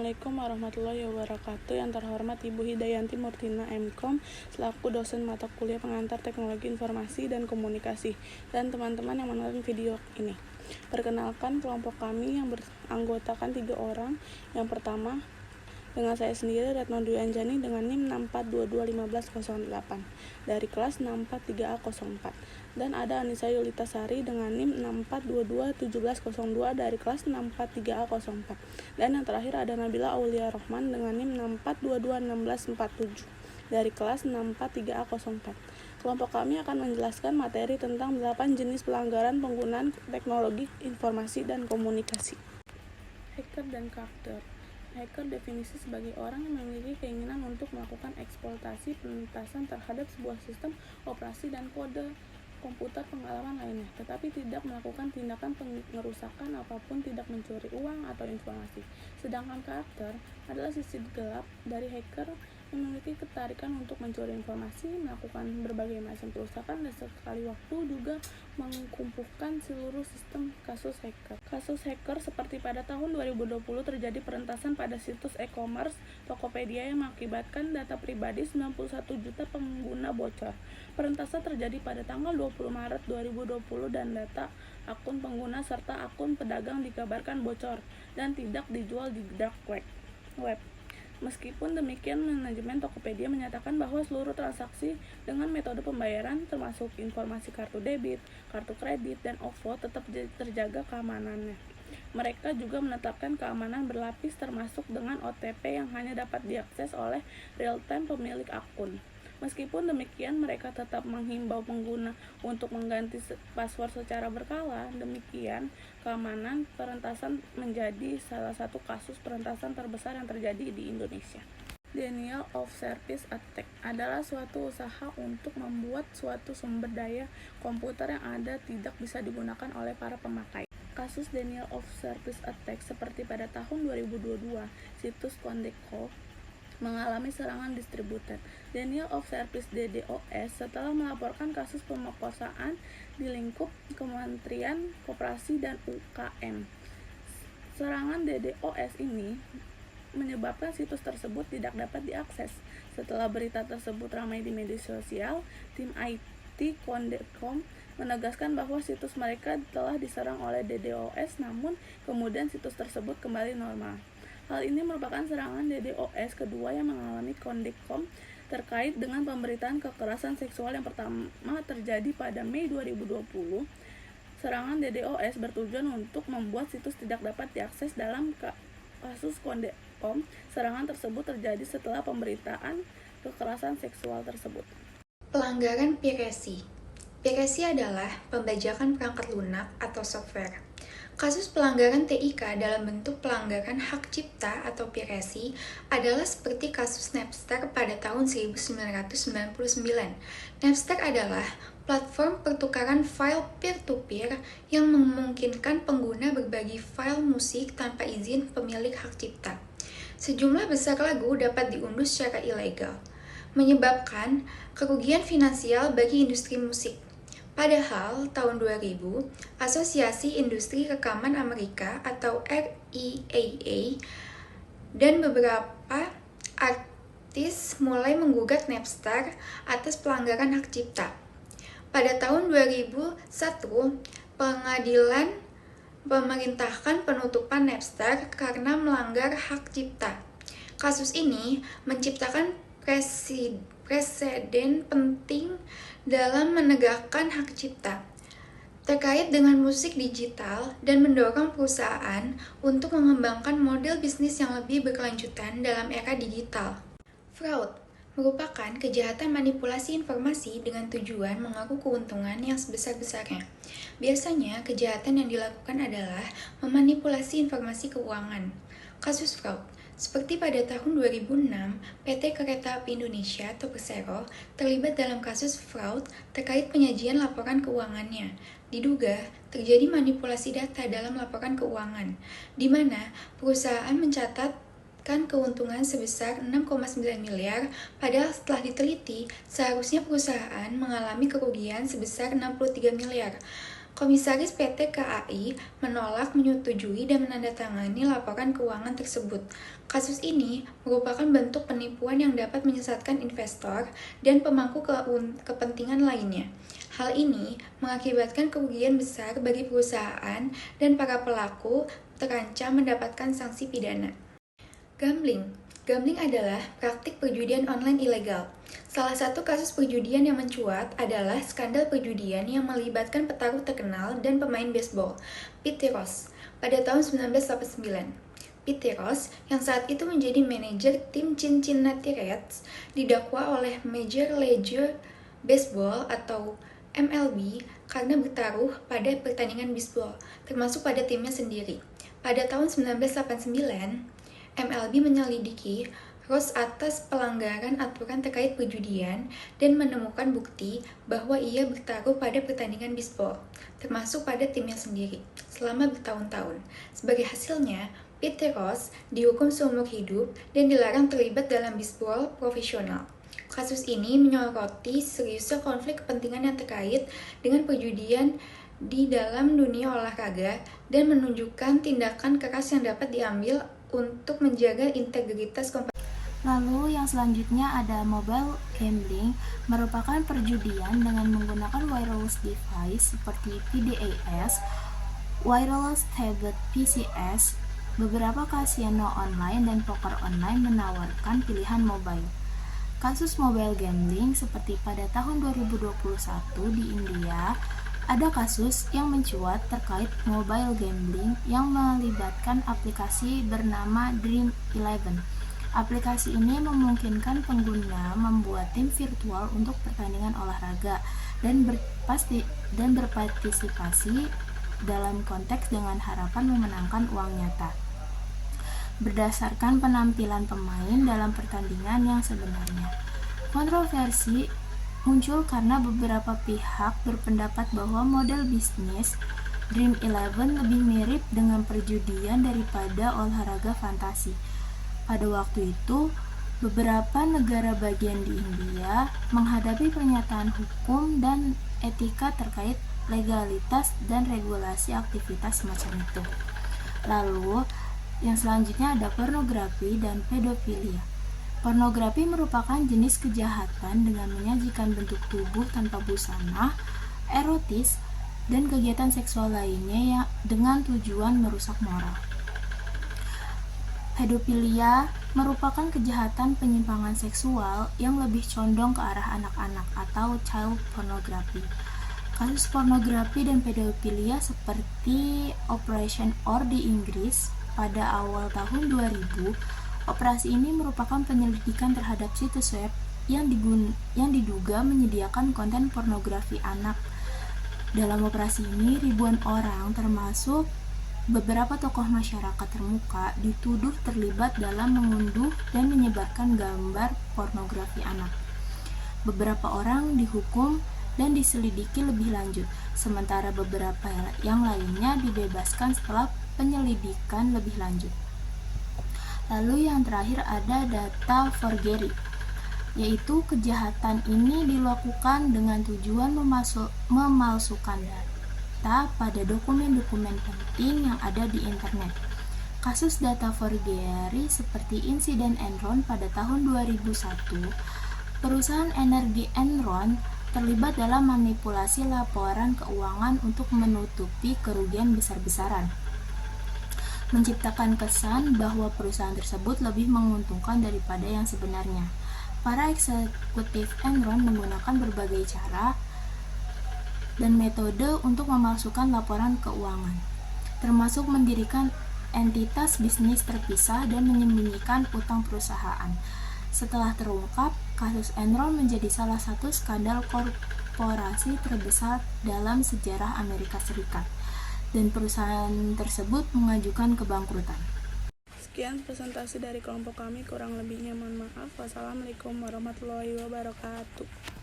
Assalamualaikum warahmatullahi wabarakatuh. Yang terhormat Ibu Hidayanti Murtina MKom selaku dosen mata kuliah pengantar teknologi informasi dan komunikasi dan teman-teman yang menonton video ini. Perkenalkan, kelompok kami yang beranggotakan 3 orang. Yang pertama, dengan saya sendiri, Retno Dwi Anjani dengan NIM 64221508 dari kelas 643A04. Dan ada Anissa Yulita Sari dengan NIM 64221702 dari kelas 643A04. Dan yang terakhir ada Nabila Aulia Rohman dengan NIM 64221647 dari kelas 643A04. Kelompok kami akan menjelaskan materi tentang 8 jenis pelanggaran penggunaan teknologi informasi dan komunikasi. Hacker dan karakter. Hacker definisi sebagai orang yang memiliki keinginan untuk melakukan eksploitasi pentasan terhadap sebuah sistem operasi dan kode komputer pengalaman lainnya, tetapi tidak melakukan tindakan pengerusakan apapun, tidak mencuri uang atau informasi. Sedangkan karakter adalah sisi gelap dari hacker yang memiliki ketarikan untuk mencuri informasi, melakukan berbagai macam perusakan, dan sekali waktu juga mengkumpukan seluruh sistem kasus hacker. Kasus hacker seperti pada tahun 2020 terjadi perentasan pada situs e-commerce Tokopedia yang mengakibatkan data pribadi 91 juta pengguna bocor. Perentasan terjadi pada tanggal 20 Maret 2020 dan data akun pengguna serta akun pedagang dikabarkan bocor dan tidak dijual di dark web. Meskipun demikian, manajemen Tokopedia menyatakan bahwa seluruh transaksi dengan metode pembayaran termasuk informasi kartu debit, kartu kredit, dan OVO tetap terjaga keamanannya. Mereka juga menetapkan keamanan berlapis termasuk dengan OTP yang hanya dapat diakses oleh real-time pemilik akun. Meskipun demikian, mereka tetap menghimbau pengguna untuk mengganti password secara berkala. Demikian, keamanan perentasan menjadi salah satu kasus perentasan terbesar yang terjadi di Indonesia. Denial of Service Attack adalah suatu usaha untuk membuat suatu sumber daya komputer yang ada tidak bisa digunakan oleh para pemakai. Kasus denial of service attack seperti pada tahun 2022, situs Kondeko mengalami serangan distributed denial of service DDoS setelah melaporkan kasus pemerkosaan di lingkup Kementerian Koperasi dan UKM. Serangan DDoS ini menyebabkan situs tersebut tidak dapat diakses. Setelah berita tersebut ramai di media sosial, tim IT Kondeko menegaskan bahwa situs mereka telah diserang oleh DDoS, namun kemudian situs tersebut kembali normal. Hal ini merupakan serangan DDoS kedua yang mengalami Kondeko terkait dengan pemberitaan kekerasan seksual yang pertama terjadi pada Mei 2020. Serangan DDoS bertujuan untuk membuat situs tidak dapat diakses. Dalam kasus Kondeko, serangan tersebut terjadi setelah pemberitaan kekerasan seksual tersebut. Pelanggaran piracy. Piracy adalah pembajakan perangkat lunak atau software. Kasus pelanggaran TIK dalam bentuk pelanggaran hak cipta atau piracy adalah seperti kasus Napster pada tahun 1999. Napster adalah platform pertukaran file peer-to-peer yang memungkinkan pengguna berbagi file musik tanpa izin pemilik hak cipta. Sejumlah besar lagu dapat diunduh secara ilegal, menyebabkan kerugian finansial bagi industri musik. Padahal, tahun 2000, Asosiasi Industri Rekaman Amerika atau RIAA dan beberapa artis mulai menggugat Napster atas pelanggaran hak cipta. Pada tahun 2001, pengadilan memerintahkan penutupan Napster karena melanggar hak cipta. Kasus ini menciptakan preseden penting dalam menegakkan hak cipta terkait dengan musik digital dan mendorong perusahaan untuk mengembangkan model bisnis yang lebih berkelanjutan dalam era digital. Fraud merupakan kejahatan manipulasi informasi dengan tujuan mengaku keuntungan yang sebesar-besarnya. Biasanya, kejahatan yang dilakukan adalah memanipulasi informasi keuangan. Kasus fraud seperti pada tahun 2006, PT Kereta Api Indonesia atau Persero terlibat dalam kasus fraud terkait penyajian laporan keuangannya. Diduga terjadi manipulasi data dalam laporan keuangan, di mana perusahaan mencatatkan keuntungan sebesar 6,9 miliar, padahal setelah diteliti, seharusnya perusahaan mengalami kerugian sebesar 63 miliar. Komisaris PT KAI menolak menyetujui dan menandatangani laporan keuangan tersebut. Kasus ini merupakan bentuk penipuan yang dapat menyesatkan investor dan pemangku kepentingan lainnya. Hal ini mengakibatkan kerugian besar bagi perusahaan dan para pelaku terancam mendapatkan sanksi pidana. Gambling adalah praktik perjudian online ilegal. Salah satu kasus perjudian yang mencuat adalah skandal perjudian yang melibatkan petarung terkenal dan pemain baseball, Pete Rose, pada tahun 1989. Pete Rose, yang saat itu menjadi manajer tim Cincinnati Reds, didakwa oleh Major League Baseball atau MLB karena bertaruh pada pertandingan baseball, termasuk pada timnya sendiri. Pada tahun 1989, MLB menyelidiki Rose atas pelanggaran aturan terkait perjudian dan menemukan bukti bahwa ia bertaruh pada pertandingan bisbol, termasuk pada timnya sendiri, selama bertahun-tahun. Sebagai hasilnya, Pete Rose dihukum seumur hidup dan dilarang terlibat dalam bisbol profesional. Kasus ini menyoroti seriusnya konflik kepentingan yang terkait dengan perjudian di dalam dunia olahraga dan menunjukkan tindakan keras yang dapat diambil untuk menjaga integritas kompetisi. Lalu yang selanjutnya ada mobile gambling, merupakan perjudian dengan menggunakan wireless device seperti PDAS, wireless tablet PCS. Beberapa kasino online dan poker online menawarkan pilihan mobile. Kasus mobile gambling seperti pada tahun 2021 di India, ada kasus yang mencuat terkait mobile gambling yang melibatkan aplikasi bernama Dream11. Aplikasi ini memungkinkan pengguna membuat tim virtual untuk pertandingan olahraga dan berpartisipasi dalam konteks dengan harapan memenangkan uang nyata berdasarkan penampilan pemain dalam pertandingan yang sebenarnya. Kontroversi muncul karena beberapa pihak berpendapat bahwa model bisnis Dream11 lebih mirip dengan perjudian daripada olahraga fantasi. Pada waktu itu, beberapa negara bagian di India menghadapi pernyataan hukum dan etika terkait legalitas dan regulasi aktivitas semacam itu. Lalu, yang selanjutnya ada pornografi dan pedofilia. Pornografi merupakan jenis kejahatan dengan menyajikan bentuk tubuh tanpa busana, erotis, dan kegiatan seksual lainnya yang dengan tujuan merusak moral. Pedofilia merupakan kejahatan penyimpangan seksual yang lebih condong ke arah anak-anak atau child pornography. Kasus pornografi dan pedofilia seperti Operation Or di Inggris pada awal tahun 2000. Operasi ini merupakan penyelidikan terhadap situs web yang diduga menyediakan konten pornografi anak. Dalam operasi ini, ribuan orang termasuk beberapa tokoh masyarakat termuka dituduh terlibat dalam mengunduh dan menyebarkan gambar pornografi anak. Beberapa orang dihukum dan diselidiki lebih lanjut, sementara beberapa yang lainnya dibebaskan setelah penyelidikan lebih lanjut. Lalu yang terakhir ada data forgery, yaitu kejahatan ini dilakukan dengan tujuan memalsukan data pada dokumen-dokumen penting yang ada di internet. Kasus data forgery seperti insiden Enron pada tahun 2001, perusahaan energi Enron terlibat dalam manipulasi laporan keuangan untuk menutupi kerugian besar-besaran, menciptakan kesan bahwa perusahaan tersebut lebih menguntungkan daripada yang sebenarnya. Para eksekutif Enron menggunakan berbagai cara dan metode untuk memalsukan laporan keuangan, termasuk mendirikan entitas bisnis terpisah dan menyembunyikan utang perusahaan. Setelah terungkap, kasus Enron menjadi salah satu skandal korporasi terbesar dalam sejarah Amerika Serikat, dan perusahaan tersebut mengajukan kebangkrutan. Sekian presentasi dari kelompok kami, kurang lebihnya mohon maaf. Wassalamualaikum warahmatullahi wabarakatuh.